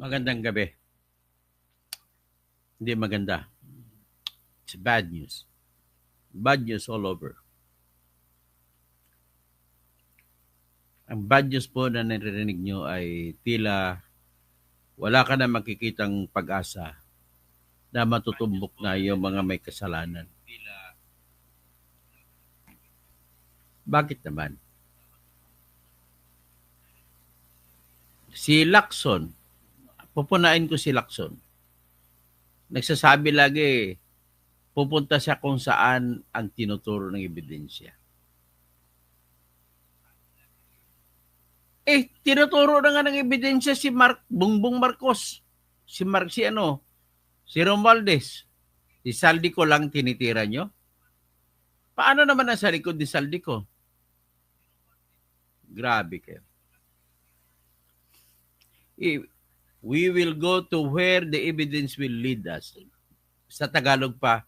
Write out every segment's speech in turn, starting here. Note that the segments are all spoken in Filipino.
Magandang gabi. Hindi maganda. It's bad news. Bad news all over. Ang bad news po na naririnig nyo ay tila wala ka na makikitang pag-asa na matutumbok na yung mga may kasalanan. Bakit naman? Si Lacson, pupunain ko si Lacson. Nagsasabi lagi, pupunta siya kung saan ang tinuturo ng ebidensya. Tinuturo na nga ng ebidensya si Bongbong Marcos. Si Romualdez. Si Saldico lang tinitira nyo? Paano naman ang sa likod ni Saldico? Grabe kayo. We will go to where the evidence will lead us. Sa Tagalog pa,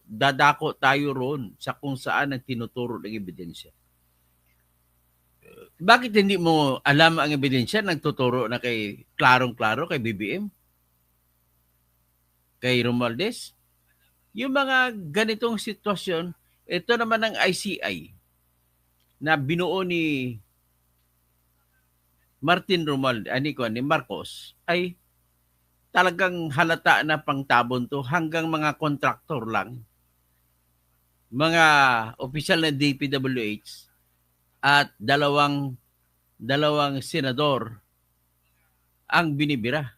dadako tayo roon sa kung saan ang tinuturo ng ebidensya. Bakit hindi mo alam ang ebidensya? Nagtuturo na kay klarong-klaro kay BBM? Kay Romualdez? Yung mga ganitong sitwasyon, ito naman ang ICI na binuo ni Martin Romualdez, ni Marcos, ay talagang halata na pangtabon to hanggang mga kontraktor lang, mga opisyal na DPWH at dalawang senador ang binibira.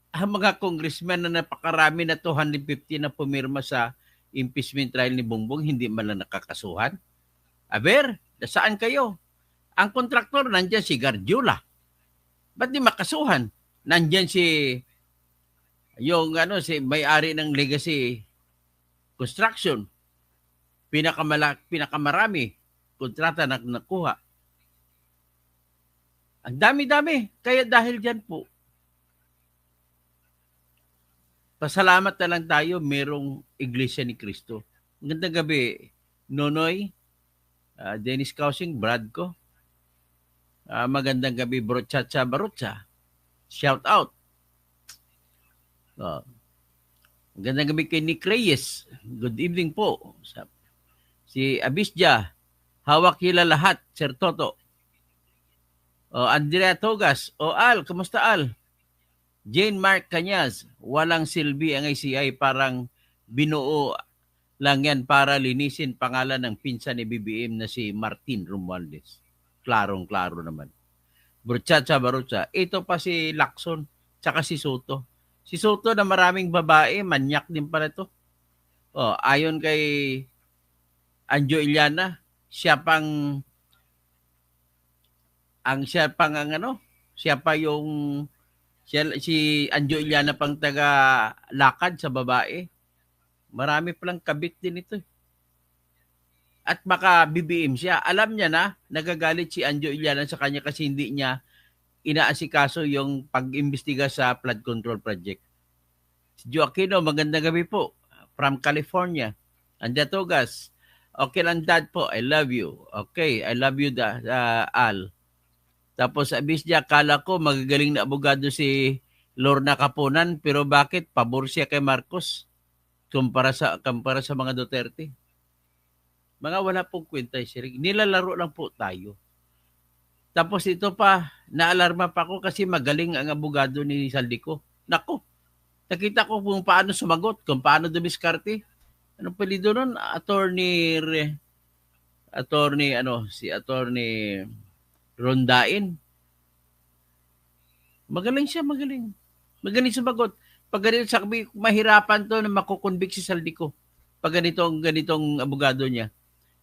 Ang mga congressman na napakarami na 250 na pumirma sa impeachment trial ni Bongbong, hindi man lang nakakasuhan. Aber, saan kayo? Ang kontraktor, nandyan si Garjula. Ba't di makasuhan? Nandyan si may-ari ng Legacy Construction. Pinakamarami kontrata na nakuha. Ang dami-dami. Kaya dahil dyan po, pasalamat na lang tayo, merong Iglesia ni Cristo. Magandang gabi, Nonoy, Dennis Kausing, Brad ko. Magandang gabi, Bro Chacha Barutsa. Shout out. Magandang gabi kay Nick Reyes. Good evening po. Si Abisja, hawak hila lahat, Sir Toto. Andrea Togas. Al, kamusta Al? Jane Mark Cañas, walang silbi ang ICI, parang binuo lang yan para linisin pangalan ng pinsan ni BBM na si Martin Romualdez. Klarong-klaro naman. Bruchacha Barucha. Ito pa si Lacson, tsaka si Soto. Si Soto na maraming babae, manyak din pala ito. Ayon kay Anjo Iliana, siya pa si Anjo Iliana pang taga-lakad sa babae. Marami palang kabit din ito. At baka BBM siya. Alam niya na, nagagalit si Anjo Iliana sa kanya kasi hindi niya inaasikaso yung pag-imbestiga sa flood control project. Si Joaquino, magandang gabi po. From California. Anja Togas. Okay lang dad po, I love you. Okay, I love you Al. Tapos Abisja, kala ko magagaling na abogado si Lorna Capunan, pero bakit pabor siya kay Marcos kumpara sa mga Duterte? Mga wala pong kwenta siya. Nilalaro lang po tayo. Tapos ito pa, naalarma pa ako kasi magaling ang abogado ni Saldico. Nako, nakita ko kung paano sumagot, kung paano dumiskarte. Anong palido nun? Attorney Rondain. Magaling siya, magaling. Magaling sumagot. Pag ganito, sabi, mahirapan to na makukonvict si Saldico. Pag ganitong abogado niya.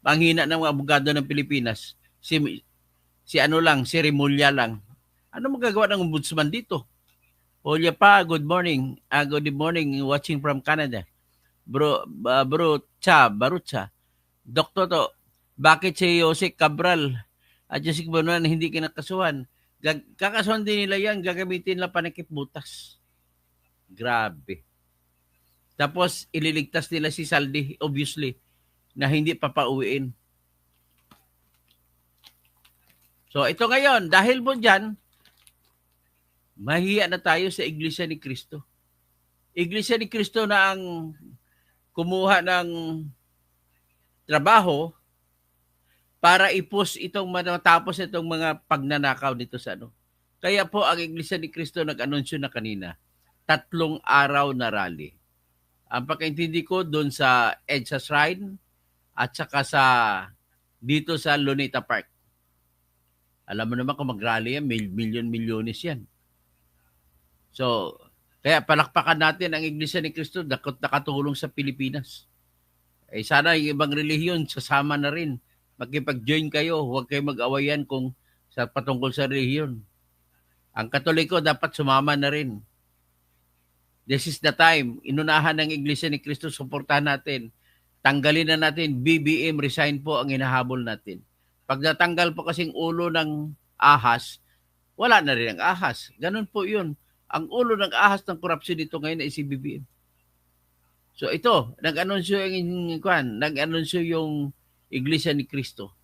Ang hina ng abogado ng Pilipinas. Si Remulla lang. Ano magagawa ng ombudsman dito? Olya pa, good morning. Good morning, watching from Canada. Bro Barutsa. Doktor to, bakit si Jose Cabral at Jessica Bonoan hindi kinakasuhan? Kakasuhan din nila yan, gagamitin nila panakip butas. Grabe. Tapos, ililigtas nila si Saldi, obviously, na hindi papauwiin. So, ito ngayon, dahil po dyan, Mahiya na tayo sa Iglesia ni Cristo. Iglesia ni Cristo na ang kumuha ng trabaho para ipus itong matapos itong mga pagnanakaw dito sa ano. Kaya po ang Iglesia ni Cristo nag-anunsyo na kanina, 3 araw na rally. Ang pagkaintindi ko doon sa EDSA Shrine at saka sa dito sa Luneta Park. Alam mo naman kung mag-rally yan, milyon-milyones yan. So, kaya palakpakan natin ang Iglesia ni Cristo nakatulong sa Pilipinas. Eh sana yung ibang relihiyon sasama na rin. Makipag-join kayo, huwag kayo mag-awayan kung sa patungkol sa relihiyon. Ang Katoliko dapat sumama na rin. This is the time. Inunahan ng Iglesia ni Cristo, suportahan natin. Tanggalin na natin, BBM, resign po ang hinahabol natin. Pag natanggal po kasing ulo ng ahas, wala na rin ang ahas. Ganun po yun. Ang ulo ng ahas ng korupsyon dito ngayon ay si BBM. So ito, nag-anunsyo yung Iglesia ni Cristo.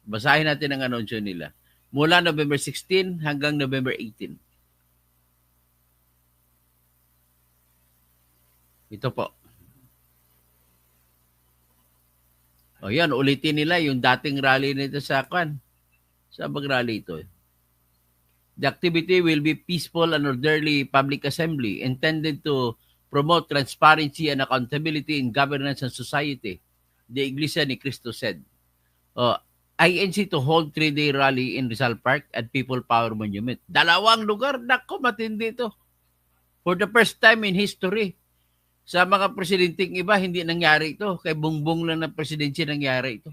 Basahin natin ang anunsyo nila. Mula November 16 hanggang November 18. Ito po. O yan, ulitin nila yung dating rally nito sa mag-rally ito. The activity will be peaceful and orderly public assembly intended to promote transparency and accountability in governance and society, the Iglesia ni Cristo said. INC to hold 3-day rally in Rizal Park at People Power Monument. 2 lugar, naku, matindi ito. For the first time in history, sa mga presidenting iba, hindi nangyari ito. Kay Bongbong lang na presidency nangyari ito.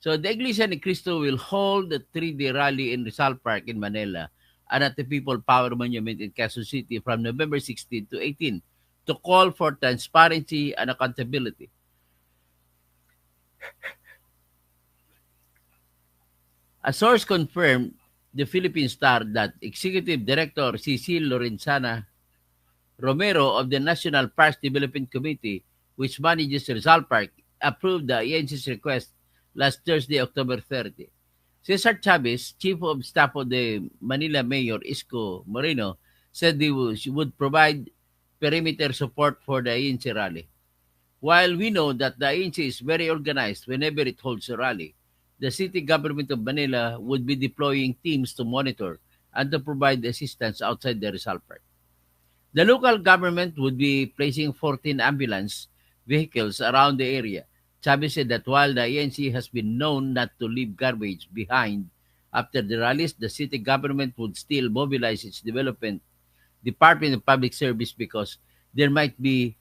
So the Iglesia ni Cristo will hold a 3-day rally in Rizal Park in Manila and at the People Power Monument in Quezon City from November 16 to 18 to call for transparency and accountability. A source confirmed the Philippine Star that Executive Director Cecil Lorenzana Romero of the National Parks Development Committee, which manages Rizal Park, approved the INC's request last Thursday, October 30. Cesar Chavez, Chief of Staff of the Manila Mayor Isko Moreno, said they would provide perimeter support for the INC rally. While we know that the INC is very organized whenever it holds a rally, the city government of Manila would be deploying teams to monitor and to provide assistance outside the Rizal Park. The local government would be placing 14 ambulance vehicles around the area. Chavez said that while the INC has been known not to leave garbage behind after the rallies, the city government would still mobilize its Department of Public Service because there might be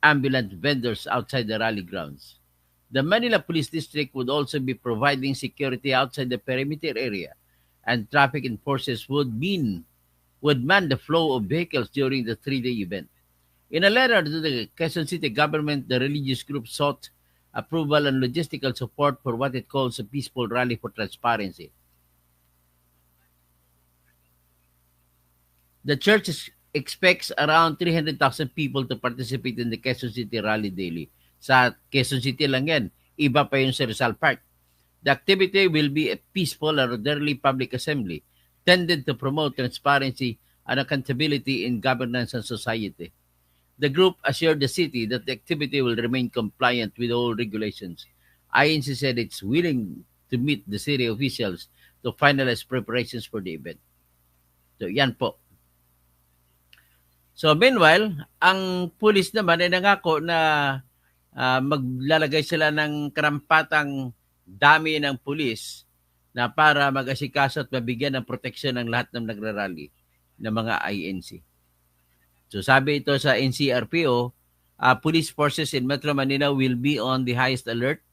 ambulance vendors outside the rally grounds. The Manila Police District would also be providing security outside the perimeter area, and traffic enforcers would man the flow of vehicles during the 3-day event. In a letter to the Quezon City government, the religious group sought approval and logistical support for what it calls a peaceful rally for transparency. The church expects around 300,000 people to participate in the Quezon City rally daily. Sa Quezon City lang yan. Iba pa yung sa Rizal Park. The activity will be a peaceful and orderly public assembly tended to promote transparency and accountability in governance and society. The group assured the city that the activity will remain compliant with all regulations. INC said it's willing to meet the city officials to finalize preparations for the event. So, yan po. So, meanwhile, ang pulis naman ay nangako na maglalagay sila ng karampatang dami ng pulis na para mag-asikaso at mabigyan ng proteksyon ng lahat ng nagrarally ng mga INC. So sabi ito sa NCRPO, police forces in Metro Manila will be on the highest alert,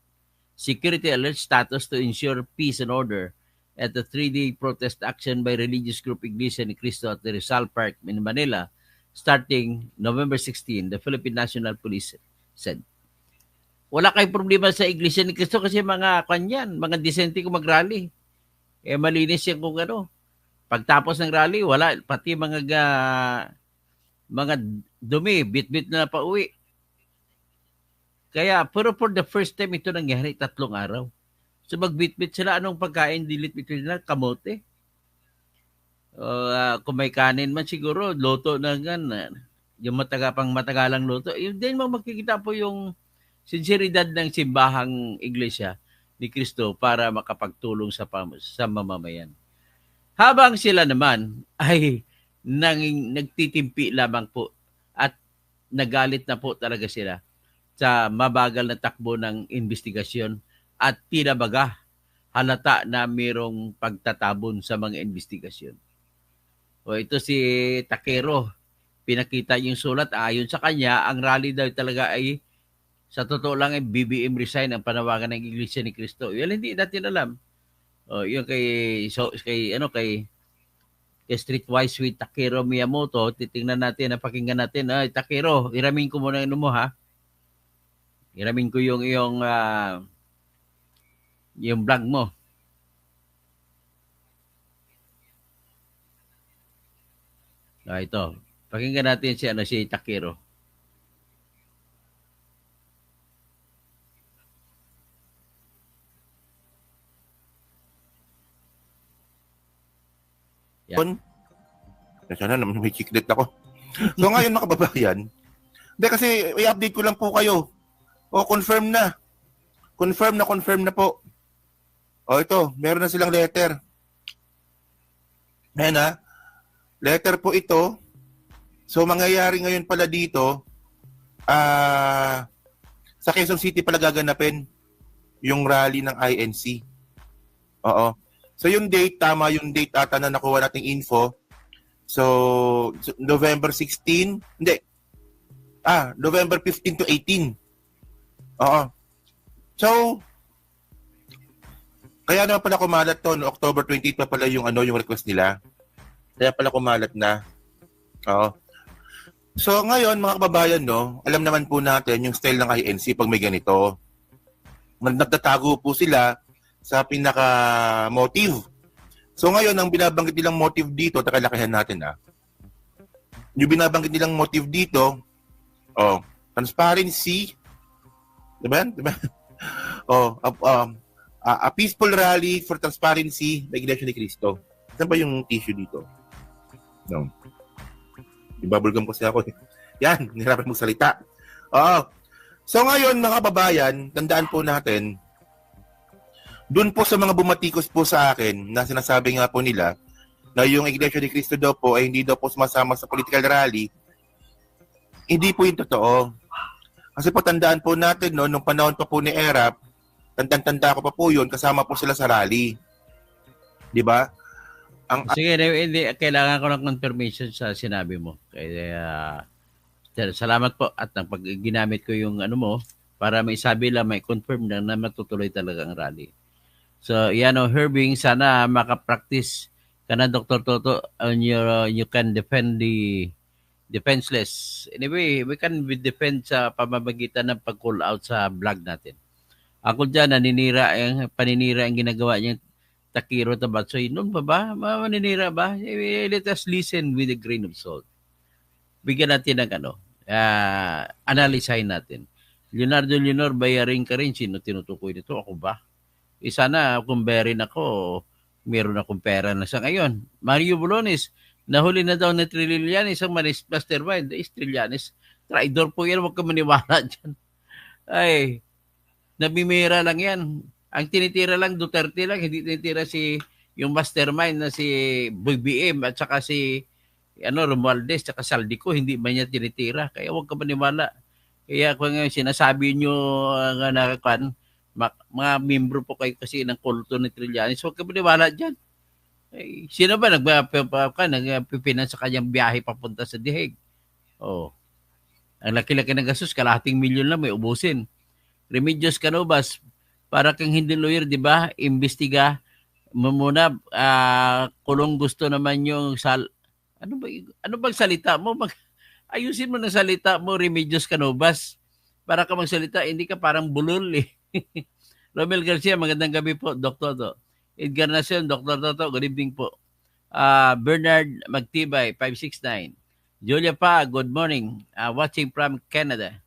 security alert status to ensure peace and order at the 3-day protest action by religious group Iglesia ni Cristo at the Rizal Park in Manila starting November 16, the Philippine National Police said. Wala kayong problema sa Iglesia ni Cristo kasi mga disente ko mag-rally. Malinis yan kung ano. Pagtapos ng rally, wala. Pati mga dumi, bit-bit na pauwi. Kaya, pero for the first time ito nangyari 3 araw. So magbit-bit sila, anong pagkain, dilit ito nila, kamote. Kung may kanin man siguro, luto na gan. Yung matagalang luto. Yun din mo makikita po yung sinseridad ng simbahang iglesia ni Kristo para makapagtulong sa mamamayan. Habang sila naman ay nagtitimpi lamang po at nagalit na po talaga sila sa mabagal na takbo ng investigasyon at tinabaga halata na mayroong pagtatabon sa mga investigasyon. O ito si Takero, pinakita yung sulat, ayon sa kanya, ang rally daw talaga ay sa totoo lang ay BBM resign ang panawagan ng Iglesia ni Cristo. Yan hindi natin alam. O yung kay Streetwise with Takero Miyamoto, titingnan natin, napakinggan natin. Ay, Takero, iramin ko muna ano mo ha. Iramin ko yung vlog mo. Ito. Pakinggan natin si Takero. Yan. Sana naman may chiklet ako. So ngayon mga kababayan, kasi i-update ko lang po kayo. Confirm na. Confirm na po. Ito, meron na silang letter. Ayan ha. Letter po ito. So mangyayari ngayon pala dito, sa Quezon City pala gaganapin yung rally ng INC. Oo. So yung date, tama yung date ata na nakuha nating info. So November 16, hindi. November 15 to 18. Oo. So kaya naman pala kumalat to, no, October 28 pa pala yung yung request nila. Kaya pala kumalat na. Oo. So ngayon mga kababayan, no, alam naman po natin yung style ng INC pag may ganito. Nagtatago po sila sa pinaka-motive. So ngayon, ang binabanggit nilang motive dito, takalakihan natin Yung binabanggit nilang motive dito, transparency, diba? A peaceful rally for transparency by Iglesia ni Cristo. Saan ba yung tissue dito? No. Ibabalgam kasi ako. Yan, nahirapan mong salita. So ngayon, mga kababayan, tandaan po natin, doon po sa mga bumatikos po sa akin na sinasabi nga po nila na yung Iglesia ni Cristo daw po ay hindi daw po sumasama sa political rally, hindi po yung totoo. Kasi po tandaan po natin, no, nung panahon pa po ni Erap, tanda ko pa po yun, kasama po sila sa rally. Di ba? Sige, hindi, kailangan ko ng confirmation sa sinabi mo. Kaya, salamat po at pag ginamit ko yung mo, para may sabi lang, may confirm na matutuloy talaga ang rally. So, Herbing, sana makapractice ka na, Dr. Toto, on you can defend the defenseless. Anyway, we can defend sa pamamagitan ng pag-call out sa vlog natin. Ako dyan, paninira ang ginagawa niyang Takero Tabatsoy. Noon ba? Maninira ba? Let us listen with a grain of salt. Bigyan natin ng analysehin natin. Leonardo Leonor, bayarin ka rin. Sino tinutukoy nito? Ako ba? Sana kung bayarin ako, meron akong pera na sa ngayon. Mario Bolones, nahuli na daw na Trillanes ang mastermind. Trillanes, traidor po yan. Huwag ka maniwala dyan. Ay, nabimira lang yan. Ang tinitira lang, Duterte lang. Hindi tinitira yung mastermind na si BBM at saka si Romualdez at saka Saldico. Hindi man niya tinitira. Kaya huwag ka maniwala. Kaya kung sinasabi nyo mga membro po kayo kasi ng kulto ni Trillanes, huwag ka maniwala dyan. Sino ba nagpipinan sa kanyang biyahe papunta sa Diheg? Ang laki-laki ng gastos, kalahating milyon lang may ubusin. Remedios Canovas, para kang hindi lawyer, di ba? Imbestiga mo muna, kulong gusto naman yung ano bang salita mo? Ayusin mo na salita mo, Remedios Canovas. Para ka magsalita, hindi ka parang bulol eh. Romel Garcia, magandang gabi po, Dr. Toto. Edgar Nacion, Dr. Toto, good evening po. Bernard Magtibay, 569. Julia Pa, good morning. Watching from Canada.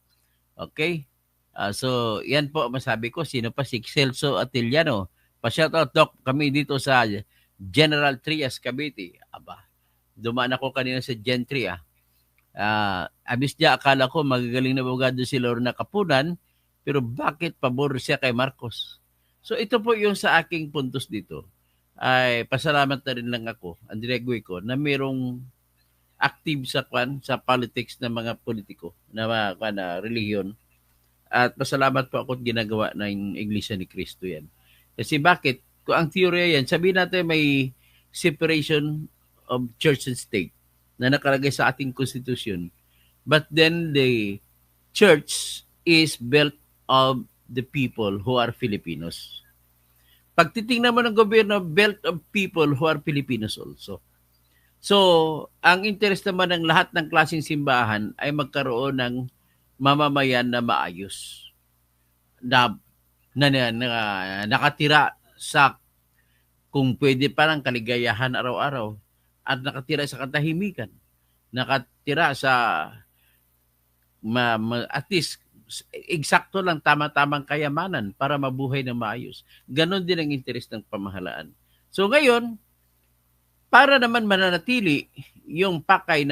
Okay? So, yan po masabi ko. Sino pa? Si Celso Atiliano. Pa-shoutout, Doc, kami dito sa General Trias Cavite. Aba, dumaan ako kanina sa Gentry. Abis niya, akala ko magagaling na abogado si Lorna Kapunan, pero bakit pabor siya kay Marcos? So ito po yung sa aking puntos dito. Ay pasalamat na rin lang ako, Andrea Guico, na mayroong active sa politics ng mga politiko na relihiyon. At pasalamat po ako at ginagawa ng Iglesia ni Cristo yan. Kasi bakit? Kung ang teorya yan, sabihin natin may separation of church and state na nakalagay sa ating konstitusyon. But then the church is built of the people who are Filipinos. Pag titingnan mo ng gobyerno, built of people who are Filipinos also. So, ang interest naman ng lahat ng klaseng simbahan ay magkaroon ng mamamayan na maayos. Na nakatira sa kung pwede pa ng kaligayahan araw-araw at nakatira sa katahimikan. Nakatira sa at least eksakto lang tama-tamang kayamanan para mabuhay ng maayos. Ganon din ang interest ng pamahalaan. So ngayon, para naman mananatili yung pakay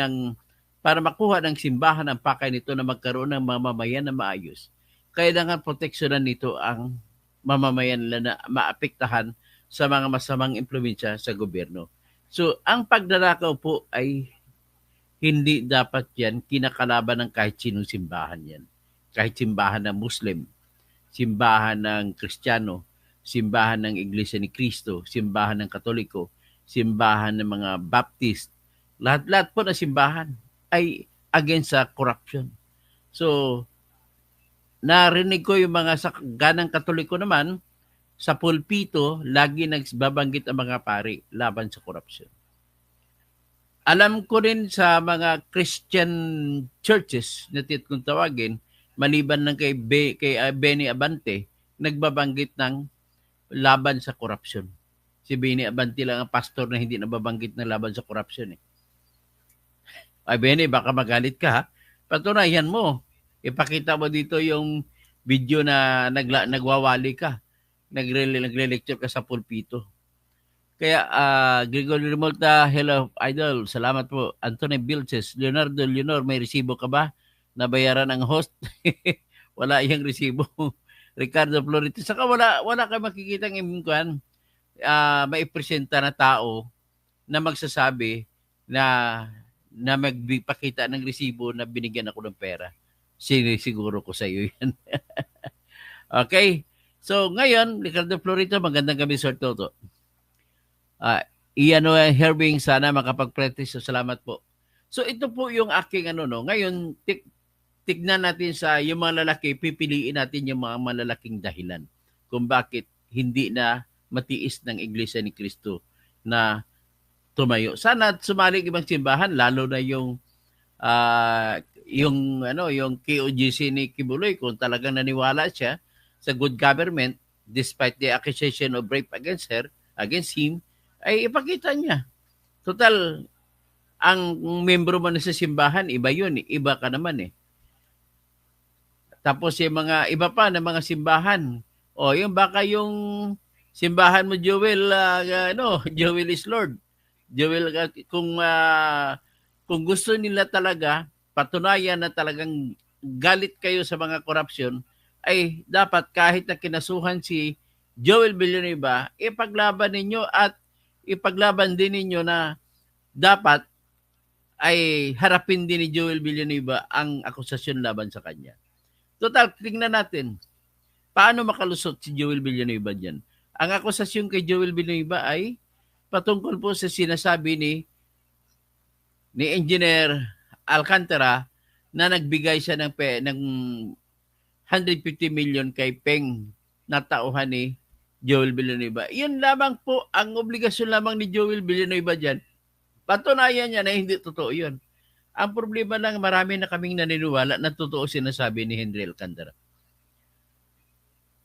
para makuha ng simbahan ang pakay nito na magkaroon ng mamamayan na maayos, kailangan proteksyonan nito ang mamamayan na maapektahan sa mga masamang impluwensya sa gobyerno. So, ang pagdadakaw po ay hindi dapat yan kinakalaban ng kahit sinong simbahan yan. Kahit simbahan ng Muslim, simbahan ng Kristiyano, simbahan ng Iglesia ni Cristo, simbahan ng Katoliko, simbahan ng mga Baptist, lahat-lahat po na simbahan ay against sa corruption. So, narinig ko yung mga ganang Katoliko naman, sa pulpito, lagi nagbabanggit ang mga pari laban sa corruption. Alam ko rin sa mga Christian churches na kung tawagin, maliban ng kay Benny Abante, nagbabanggit ng laban sa corruption. Si Benny Abante lang ang pastor na hindi nababanggit ng laban sa corruption. Ay Benny, baka magalit ka ha. Patunayan mo. Ipakita mo dito yung video na nagwawali ka. Nagre-lecture ka sa pulpito. Kaya, Gregory Remolta, hello, idol. Salamat po. Anthony Vilches, Leonardo Leonor, may resibo ka ba? Nabayaran ang host? Wala iyang resibo. Ricardo Florito. Saka wala ka makikita ng maipresenta na tao na magsasabi na magpakita ng resibo na binigyan ako ng pera. Siguro ko sa iyo yan. Okay. So, ngayon, Ricardo Florito, magandang gabi, Sir Toto. Ian Herbing, sana makapag-practice. So, salamat po. So, ito po yung aking Ngayon, tignan natin sa yung mga lalaki, pipiliin natin yung mga malalaking dahilan kung bakit hindi na matiis ng Iglesia ni Cristo na tumayo. Sana sumali ibang simbahan, lalo na yung KOGC ni Kibuloy, kung talagang naniwala siya sa good government, despite the accusation of rape against him, ay ipakita niya. Total, ang membro mo na sa simbahan, iba yun, iba ka naman . Tapos yung mga iba pa na mga simbahan, yung baka yung simbahan mo, Joel, Joel is Lord. Joel, kung gusto nila talaga, patunayan na talagang galit kayo sa mga korupsyon, ay dapat kahit na kinasuhan si Joel Villanueva, ipaglaban ninyo at ipaglaban din ninyo na dapat ay harapin din ni Joel Villanueva ang akusasyon laban sa kanya. Total, tingnan natin, paano makalusot si Joel Villanueva dyan? Ang akusasyon kay Joel Villanueva ay patungkol po sa sinasabi ni Engineer Alcantara na nagbigay siya ng 150 million kay Peng na tauhan ni Joel Villanueva. Yun lamang po ang obligasyon lamang ni Joel Villanueva dyan. Patunayan niya na hindi totoo yun. Ang problema lang, marami na kaming naniniwala na totoo sinasabi ni Henry Alcantara.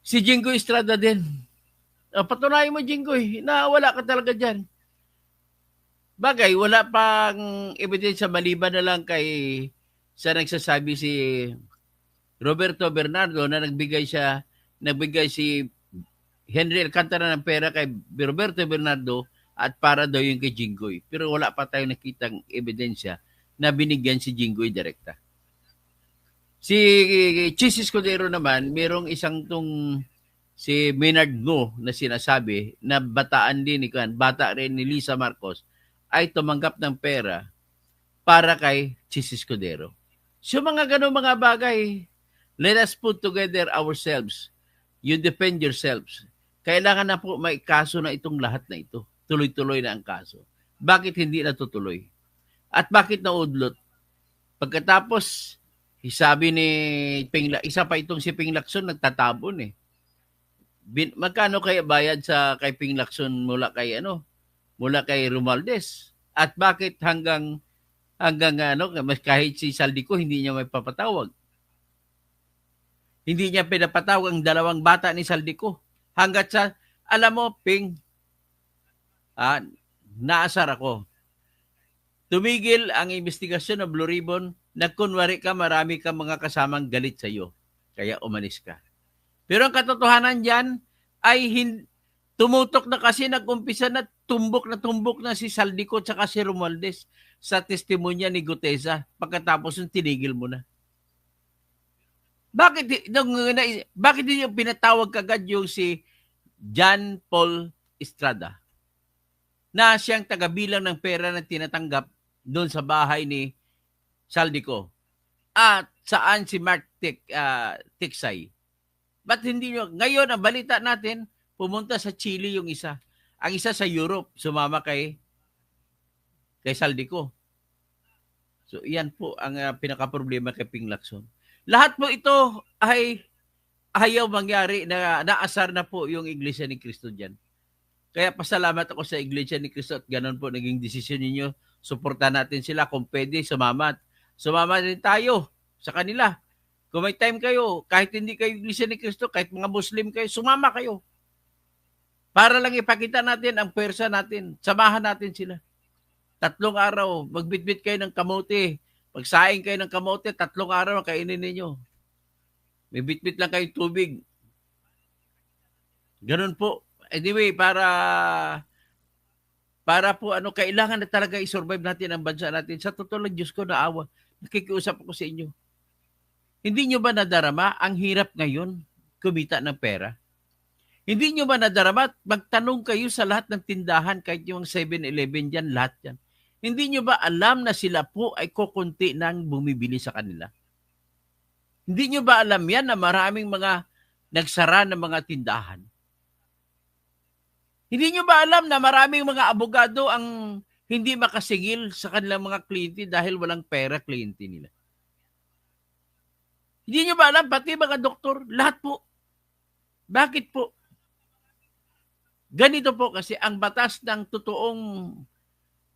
Si Jingo Estrada din. Patunayan mo, Jingo, na wala ka talaga dyan. Bagay, wala pang ebidensya maliban na lang sa nagsasabi si Roberto Bernardo na nagbigay si Henry Alcantara ng pera kay Roberto Bernardo at para daw yung kay Jinggoy. Pero wala pa tayong nakitang ebidensya na binigyan si Jinggoy direkta. Si Chis Escudero naman, merong isang si Maynard Ngo na sinasabi na bataan din bata rin ni Lisa Marcos ay tumanggap ng pera para kay Chis Escudero. So mga ganun mga bagay, let us put together ourselves. You defend yourselves. Kailangan na po may kaso na itong lahat na ito. Tuloy-tuloy na ang kaso. Bakit hindi natutuloy? At bakit naudlot? Pagkatapos, sabi ni isa pa itong si Ping Lacson nagtatabon eh. Magkano kaya bayad sa kay Ping Lacson mula kay Romualdez? At bakit hanggang kahit si Saldico hindi niya may papatawag? Hindi niya pinapatawag ang dalawang bata ni Saldico. Hanggat sa, alam mo, Ping, naasar ako. Tumigil ang investigasyon ng Blue Ribbon na kunwari ka, marami ka mga kasamang galit sa iyo. Kaya umalis ka. Pero ang katotohanan dyan ay tumutok na kasi nag-umpisa na tumbok na si Saldico at si Romualdez sa testimonya ni Gutesa. Pagkatapos yung tinigil mo na. Bakit hindi yung pinatawag kagad yung si John Paul Estrada na siyang tagabilang ng pera na tinatanggap doon sa bahay ni Saldico at saan si Mark Tiksay? Ba't hindi nyo? Ngayon, ang balita natin, pumunta sa Chile yung isa. Ang isa sa Europe, sumama kay Saldico. So, iyan po ang pinaka-problema kay Ping Lacson. Lahat po ito ay ayaw mangyari na naasar na po yung Iglesia ni Cristo dyan. Kaya pasalamat ako sa Iglesia ni Cristo at ganun po naging desisyon ninyo. Suportahan natin sila kung pwede, sumama rin tayo sa kanila. Kung may time kayo, kahit hindi kayo Iglesia ni Cristo, kahit mga Muslim kayo, sumama kayo. Para lang ipakita natin ang pwersa natin. Samahan natin sila. 3 araw, magbitbit kayo ng kamote. Pagsaing kayo ng kamote, 3 araw kainin ninyo. May bitbit lang kayo tubig. Ganun po. Anyway, para po kailangan na talaga i-survive natin ang bansa natin. Sa totoo lang, Diyos ko, naawa. Nakikiusap ako sa inyo. Hindi nyo ba nadarama ang hirap ngayon kumita ng pera? Hindi nyo ba nadarama? Magtanong kayo sa lahat ng tindahan, kahit yung 7-Eleven dyan, lahat yan. Hindi nyo ba alam na sila po ay kukunti nang bumibili sa kanila? Hindi nyo ba alam yan na maraming mga nagsara ng mga tindahan? Hindi nyo ba alam na maraming mga abogado ang hindi makasingil sa kanilang mga kliyente dahil walang pera kliyente nila? Hindi nyo ba alam, pati mga doktor, lahat po. Bakit po? Ganito po kasi ang batas ng totoong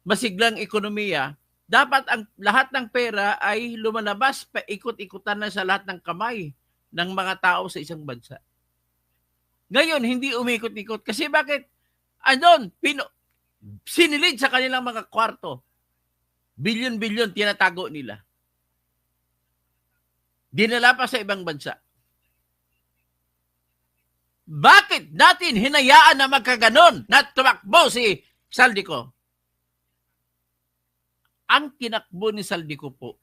masiglang ekonomiya, dapat ang lahat ng pera ay lumalabas, paikot-ikutan na sa lahat ng kamay ng mga tao sa isang bansa. Ngayon, hindi umikot-ikot. Kasi bakit? Andon, sinilid sa kanilang mga kwarto. Bilyon-bilyon tinatago nila. Dinala pa sa ibang bansa. Bakit natin hinayaan na magkaganon na tumakbo si Saldico? Ang tinakbo ni Saldico po,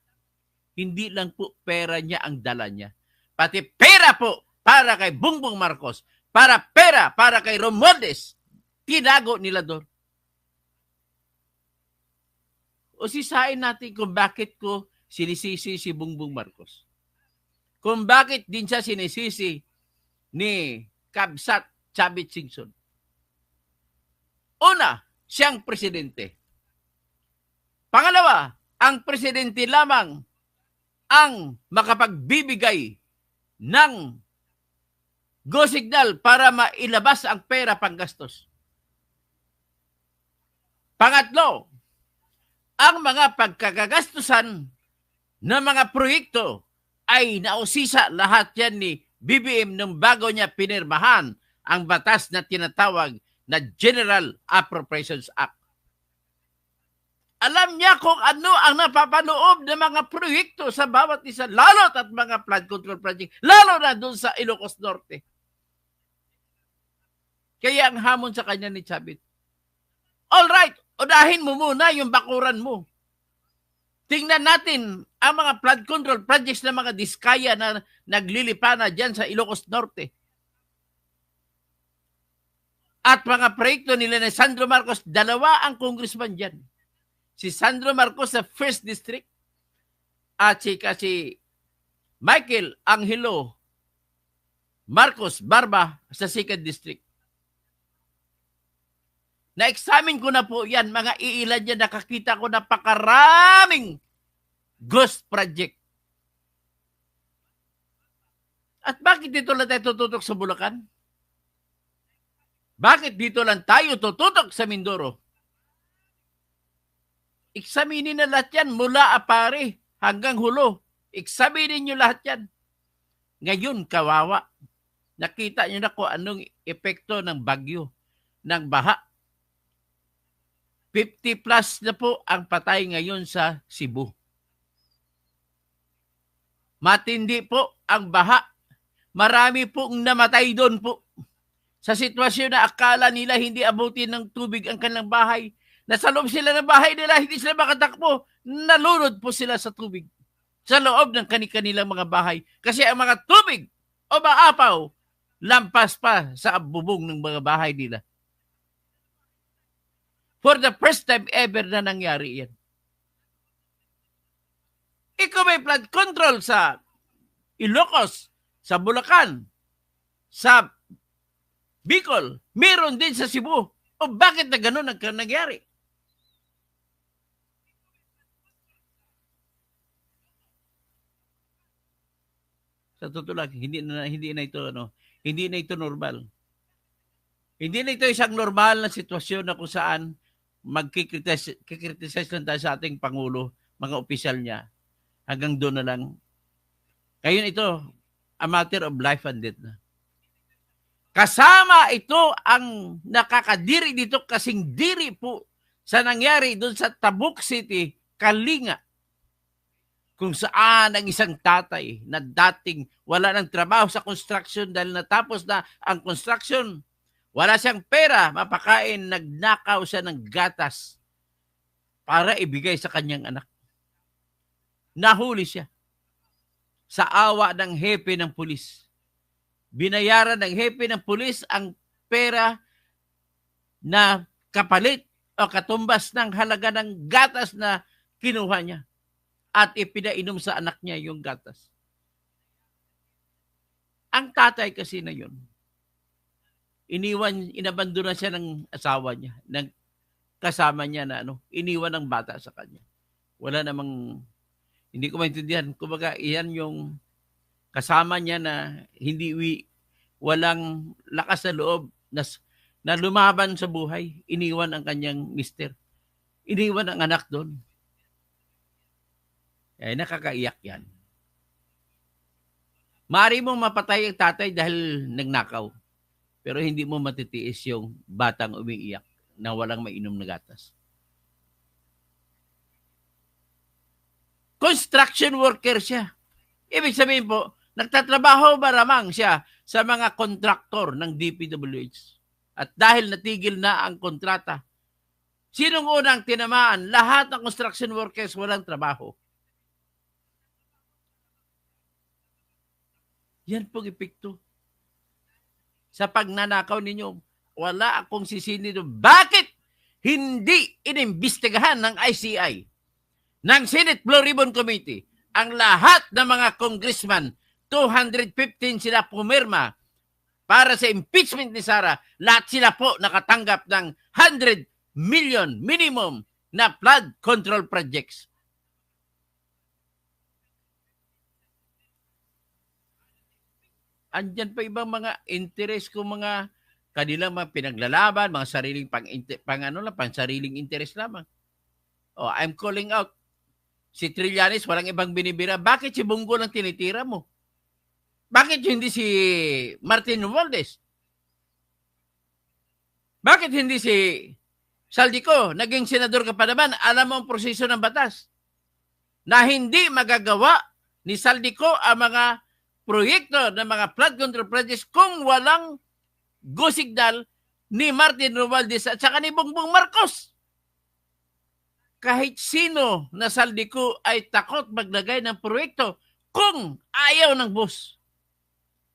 hindi lang po pera niya ang dala niya. Pati pera po para kay Bongbong Marcos, pera para kay Romualdez, tinago nila doon. O sisain natin kung bakit ko sinisisi si Bongbong Marcos. Kung bakit din siya sinisisi ni Kabsat Chavit Singson. Una, siyang presidente. Pangalawa, ang presidente lamang ang makapagbibigay ng go signal para mailabas ang pera panggastos. Pangatlo, ang mga pagkagagastusan ng mga proyekto ay nausisa lahat yan ni BBM nung bago niya pinirmahan ang batas na tinatawag na General Appropriations Act. Alam niya kung ano ang napapaloob ng mga proyekto sa bawat isa, lalo at mga flood control project, lalo na doon sa Ilocos Norte. Kaya ang hamon sa kanya ni Chavit, All right, unahin mo muna yung bakuran mo. Tingnan natin ang mga flood control projects ng mga Diskaya na naglilipana dyan sa Ilocos Norte. At mga proyekto nila ni Sandro Marcos, dalawa ang congressman dyan. Si Sandro Marcos sa 1st District at si Michael Angelo Marcos Barba sa 2nd District. Na-examine ko na po yan, mga iilan yan, nakakita ko napakaraming ghost project. At bakit dito lang tayo tututok sa Bulacan? Bakit dito lang tayo tututok sa Mindoro? Eksaminin na lahat yan mula Apare hanggang Hulo. Eksaminin nyo lahat yan. Ngayon, kawawa. Nakita nyo na kung anong epekto ng bagyo, ng baha. 50 plus na po ang patay ngayon sa Cebu. Matindi po ang baha. Marami pong namatay doon po. Sa sitwasyon na akala nila hindi abutin ng tubig ang kanilang bahay. Nasa loob sila ng bahay nila, hindi sila makatakbo. Nalunod po sila sa tubig. Sa loob ng kanilang mga bahay. Kasi ang mga tubig o maapaw, lampas pa sa bubong ng mga bahay nila. For the first time ever na nangyari yan. Ikaw may flood control sa Ilocos, sa Bulacan, sa Bicol, meron din sa Cebu. O bakit na gano'n ang nangyari? Sa totoo lang, hindi na ito normal. Hindi na ito isang normal na sitwasyon na kung saan magkikriticize lang tayo sa ating Pangulo, mga opisyal niya. Hanggang doon na lang. Ngayon ito, a matter of life and death na. Kasama ito ang nakakadiri dito kasing diri po sa nangyari doon sa Tabuk City, Kalinga. Kung saan ang isang tatay na dating wala ng trabaho sa construction dahil natapos na ang construction, wala siyang pera, mapakain, nagnakaw siya ng gatas para ibigay sa kanyang anak. Nahuli siya sa awa ng hepe ng pulis. Binayaran ng hepe ng pulis ang pera na kapalit o katumbas ng halaga ng gatas na kinuha niya at ipinainom sa anak niya yung gatas. Ang tatay kasi na yun, inabandona siya ng asawa niya, ng kasama niya na iniwan ng bata sa kanya. Wala namang, hindi ko maintindihan. Kumbaga, iyan yung kasama niya na walang lakas na loob na lumaban sa buhay. Iniwan ang kanyang mister. Iniwan ang anak doon. Ay, nakakaiyak yan. Maaari mo mapatay ang tatay dahil nagnakaw. Pero hindi mo matitiis yung batang umiiyak na walang mainom na gatas. Construction worker siya. Ibig sabihin po, nagtatrabaho maramang siya sa mga kontraktor ng DPWH. At dahil natigil na ang kontrata, sinong unang tinamaan? Lahat ng construction workers walang trabaho. Yan pong epekto. Sa pagnanakaw ninyo, wala akong sisindi doon. Bakit hindi inimbestigahan ng ICI, ng Senate Blue Ribbon Committee, ang lahat ng mga congressman, 215 sila pumirma para sa impeachment ni Sara, lahat sila po nakatanggap ng 100 million minimum na flood control projects. Andyan pa ibang mga interest ko, mga kanilang mga pinaglalaban, mga sariling pang-sariling interest lamang. Oh, I'm calling out. Si Trillanes, walang ibang binibira. Bakit si Bongo lang tinitira mo? Bakit hindi si Martin Romualdez? Bakit hindi si Saldico? Naging senador ka pa naman. Alam mo ang proseso ng batas. Na hindi magagawa ni Saldico ang mga proyekto ng mga flood control projects kung walang go signal ni Martin Romualdez at saka ni Bongbong Marcos. Kahit sino na saldiko ay takot maglagay ng proyekto kung ayaw ng boss.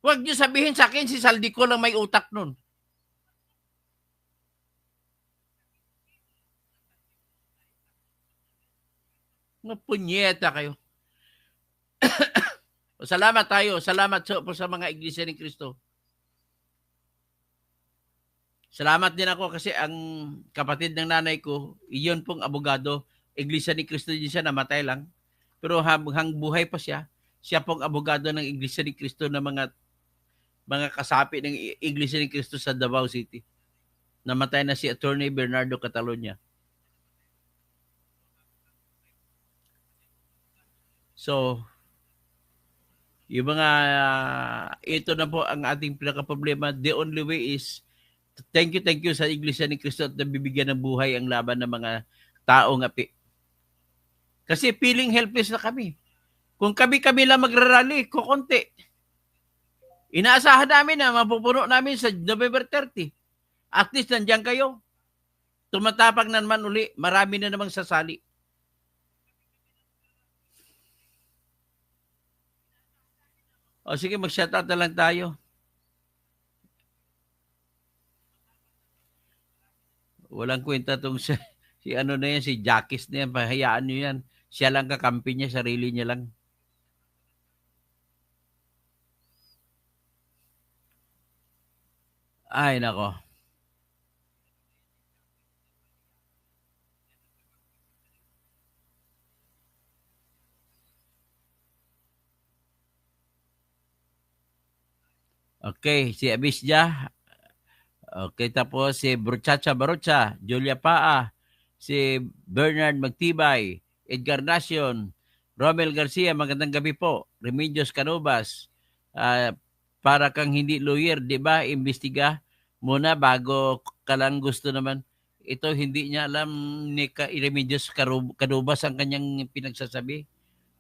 Huwag niyo sabihin sa akin si Saldico lang may utak nun. Napunyeta kayo. Salamat tayo. Salamat po sa mga Iglesia ni Cristo. Salamat din ako kasi ang kapatid ng nanay ko, iyon pong abogado, Iglesia ni Cristo din siya, namatay lang. Pero hang buhay pa siya. Siya pong abogado ng Iglesia ni Cristo na mga kasapi ng Iglesia ni Cristo sa Davao City. Namatay na si Attorney Bernardo Catalonia. So, yung mga, ito na po ang ating pinaka-problema. The only way is, thank you sa Iglesia ni Cristo at nabibigyan ng buhay ang laban ng mga taong api. Kasi feeling helpless na kami. Kung kami lang magrarally, kukunti. Inaasahan namin na mapupuno namin sa November 30. At least nandiyan kayo. Tumatapag na naman uli, marami na namang sasali. O sige, mag-shoutout na lang tayo. Walang kwenta tong si ano na yan, si Jackis na yan, pahayaan nyo yan. Siya lang kakampi niya, sarili niya lang. Ay, nako. Okay, si Abisja. Okay, tapos si Bruchacha Barucha, Julia Paa, si Bernard Magtibay, Edgar Nacion, Romel Garcia, magandang gabi po. Remedios Canubas, para kang hindi lawyer, di ba? Imbestiga muna bago ka lang gusto naman. Ito hindi niya alam ni Remedios Canubas ang kanyang pinagsasabi.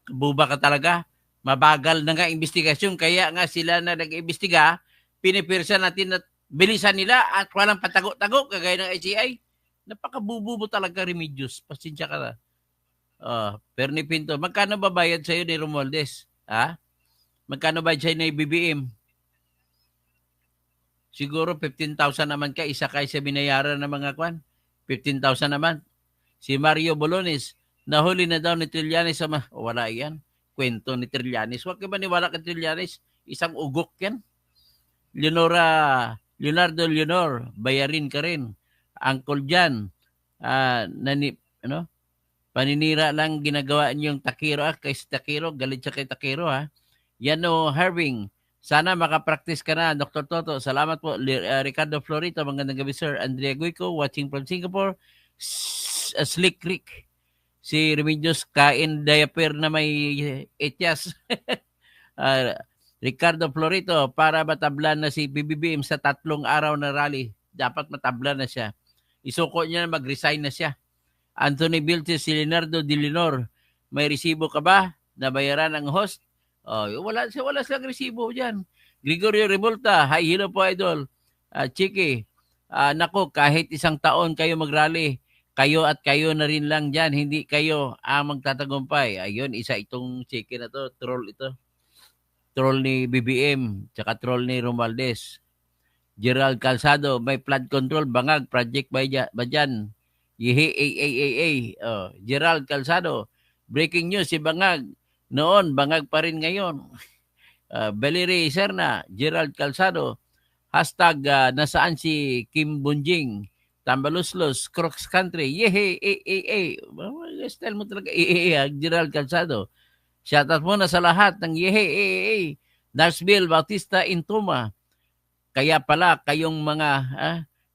Buba ka talaga. Mabagal na nga investigasyon, kaya nga sila na nag-imbestiga, pinipirsa natin at bilisan nila at walang patago-tago kagaya ng ICI. Napakabububo talaga, Remedios. Pasensya ka na. Perni Pinto, magkano ba bayad sa'yo ni Romualdez? Ha? Magkano bayad sa'yo ni BBM? Siguro 15,000 naman ka, isa kayo sa binayaran ng mga kwan. 15,000 naman. Si Mario Bolones, nahuli na daw ni Trillanes sa wala yan. Kwento ni Trillanes. Huwag ka ba niwala kay Trillanes? Isang ugok yan. Leonardo Leonor, bayarin ka rin. Uncle Jan, paninira lang ginagawa niyong Takiro. Kay Takiro, galit siya kay Takiro. Yano Herving, sana makapractice ka na, Dr. Toto. Salamat po. Ricardo Florito, magandang gabi, sir. Andrea Guico, watching from Singapore. Slick Rick. Si Remedios, kain diaper na may etyas. Ricardo Florito, para matablan na si BBM sa 3 araw na rally. Dapat matablan na siya. Isuko niya na mag-resign na siya. Anthony Vilches, si Leonardo Dilinor, may resibo ka ba? Nabayaran ang host? Wala silang resibo dyan. Gregorio Revolta, hi, hello po, idol. Chiki, nako, kahit 1 taon kayo mag-rally, kayo at kayo na rin lang dyan, hindi kayo ang magtatagumpay. Ayun, isa itong Chiki na to, troll ito. Troll ni BBM, tsaka troll ni Romualdez. Gerald Calzado, may flood control, bangag, project ba dyan? Gerald Calzado, breaking news, si Bangag, noon, bangag pa rin ngayon. Valerie Serna, Gerald Calzado, hashtag, nasaan si Kim Bunjing, Tambaluslos, Crocs Country, style mo talaga, Gerald Calzado. Shoutout muna sa lahat ng Nashville, Bautista, Intuma. Kaya pala, kayong mga,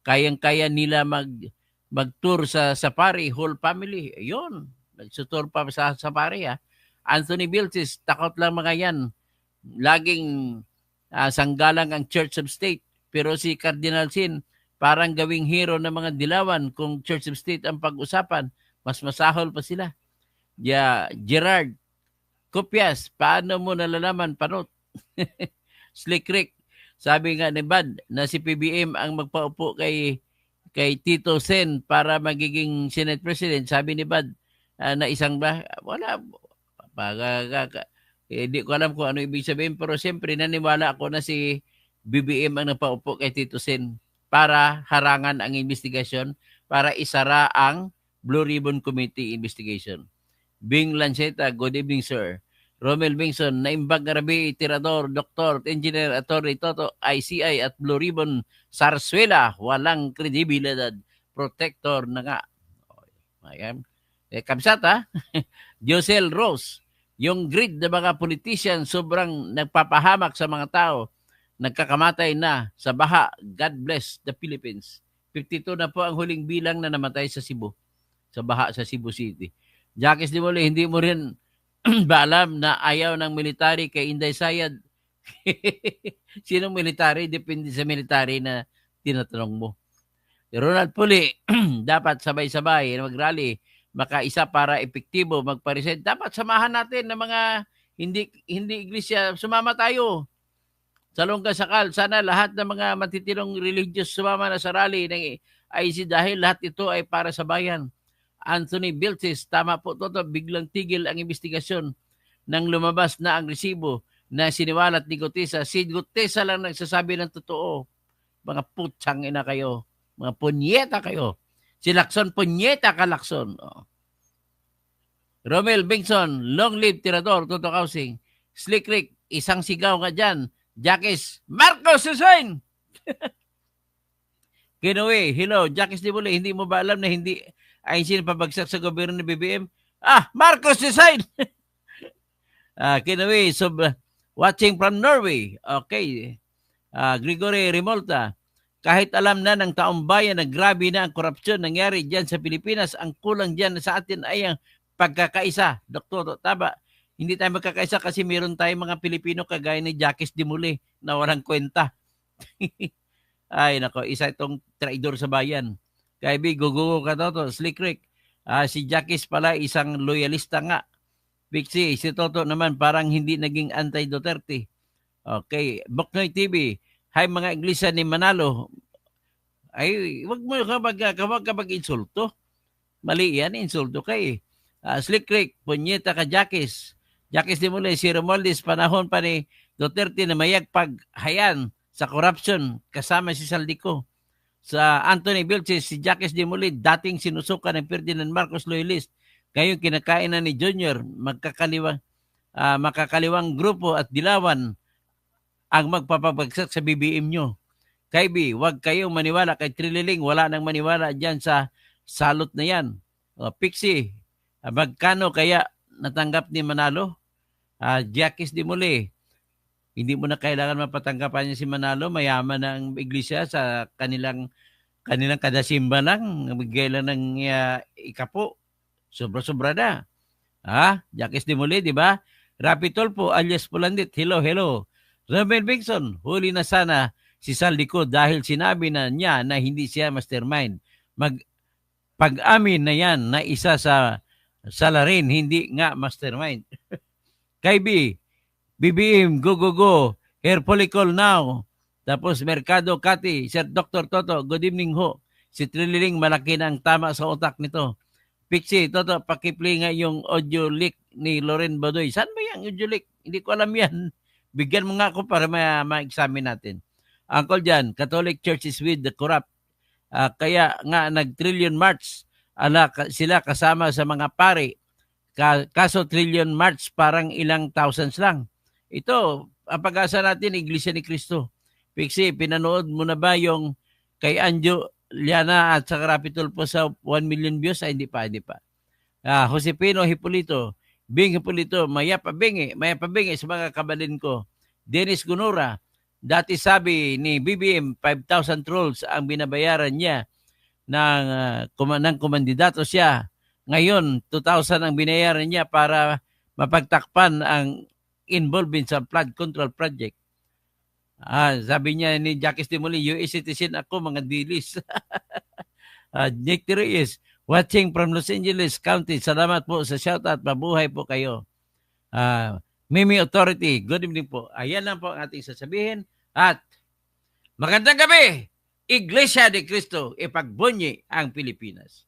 kayang-kaya nila mag-tour sa safari, whole family. Ayun, nagsutour pa sa safari. Anthony Vilches, takot lang mga yan. Laging sanggalang ang Church of State. Pero si Cardinal Sin, parang gawing hero ng mga dilawan. Kung Church of State ang pag-usapan, mas masahol pa sila. Gerard Kopyas, paano mo nalalaman, panot? Slick Rick, Sabi nga ni Bad na si PBM ang magpaupo kay Tito Sen para magiging Senate President. Sabi ni Bad na isang wala. Hindi ko alam kung ano ibig sabihin, pero siyempre naniwala ako na si BBM ang nagpaupo kay Tito Sen para harangan ang investigasyon, para isara ang Blue Ribbon Committee investigation. Bing Lanceta, good evening sir. Romel Bingson, naimbag Garabi, Tirador, Doktor, Engineer, Attorney Toto, ICI at Blue Ribbon, Sarsuela, walang kredibilidad, protector na nga. Ayan. Kamsata, Josel Rose, yung greed ng mga politician sobrang nagpapahamak sa mga tao, nagkakamatay na sa baha. God bless the Philippines. 52 na po ang huling bilang na namatay sa Cebu, sa baha sa Cebu City. Jacques Di Mole, hindi mo rin ba alam na ayaw ng military kay Inday Sayad? Sinong military? Depende sa military na tinatanong mo. Ronald Puli, dapat sabay-sabay mag-rally, makaisa para epektibo, magparesent. Dapat samahan natin ng mga hindi iglesia. Sumama tayo. Sa Longga Sakal, sana lahat ng mga matitirong religious sumama na sa rally ng IC dahil lahat ito ay para sa bayan. Anthony Biltis, tama po Toto, biglang tigil ang investigasyon nang lumabas na ang resibo na siniwalat ni Gutesa. Si Gutesa lang nagsasabi ng totoo. Mga putsang ina kayo. Mga punyeta kayo. Si Lacson, punyeta ka Lacson. Oh. Romel Bingson, long live Tirador, Toto Kausing. Slick Rick, isang sigaw nga dyan. Jacques, Marcos Susain! Kinowe, hello, Jacques Di Mole, hindi mo ba alam na hindi ay sinapabagsak sa gobyerno ni BBM? Marcos Susain! Kinowe, watching from Norway. Okay. Gregory Remolta, kahit alam na ng taong bayan na grabe na ang korupsyon nangyari dyan sa Pilipinas, ang kulang dyan sa atin ay ang pagkakaisa. Doktor, tama. Hindi tayo magkakaisa kasi meron tayong mga Pilipino kagaya ni Jacques Di Mole na walang kwenta. Ay, nako, isa itong traidor sa bayan. Kaya gugugo ka Toto, Slick Rick. Si Jacques pala isang loyalista nga. Pixie, si Toto naman parang hindi naging anti-Duterte. Okay, Boknoy TV. Hi mga iglesia ni Manalo. Ay, wag mo kapag insulto. Mali yan, insulto kay. Slick Rick, punyeta ka Jacques. Jacques Di Mole, si Romualdez, panahon pa ni Duterte na mayagpag hayan sa corruption kasama si Saldico. Sa Anthony Vilches, si Jacques Di Mole, dating sinusukan ng Ferdinand Marcos Loyalist. Ngayon kinakain na ni Junior, makakaliwang grupo at dilawan ang magpapabagsak sa BBM nyo. Kaibi, wag kayong maniwala kay Trililing, wala nang maniwala dyan sa salot na yan. Pixie, magkano kaya natanggap ni Manalo? Jacques Di Mole, hindi mo na kailangan mapatanggapan niya si Manalo, mayaman na ang iglesia sa kanilang kadasimba lang, bigay lang ng ikapo. Sobra-sobra na. Jacques Di Mole, di ba? Rapi Tolpo, alias Pulandit, hello. Romel Bingson, huli na sana si Saldico dahil sinabi na niya na hindi siya mastermind. Pag-amin na yan na isa sa salarin, hindi nga mastermind. Kaibi, BBM, go. Hair follicle now. Tapos Mercado Kati, Sir Dr. Toto, good evening ho. Si Trililing, malaki na ang tama sa utak nito. Pixie, Toto, pakiplay nga yung audio leak ni Loren Badoy. Saan ba yung audio leak? Hindi ko alam yan. Bigyan mo nga ako para ma-examine natin. Uncle Jan, Catholic Church is with the corrupt. Kaya nga nag-trillion march sila kasama sa mga pare. Kaso trillion march parang ilang thousands lang. Ito, ang pag-asa natin, Iglesia ni Cristo. Pixie, pinanood mo na ba yung kay Anjo Liana at sa Rapitol po sa 1 million views? Hindi pa. Josepino Hipolito, Bing Hipolito, Maya Pabingi sa mga kabalin ko. Dennis Gunura, dati sabi ni BBM, 5,000 trolls ang binabayaran niya ng kumandidato siya. Ngayon, 2,000 ang binayaran niya para mapagtakpan ang involvement sa flood control project. Sabi niya ni Jacques Di Mole, US citizen ako, mga dilis. Nick Reyes, watching from Los Angeles County. Salamat po sa shoutout. Mabuhay po kayo. Mimi Authority, good evening po. Ayan lang po ang ating sasabihin. At Magandang gabi, Iglesia de Cristo, ipagbunyi ang Pilipinas.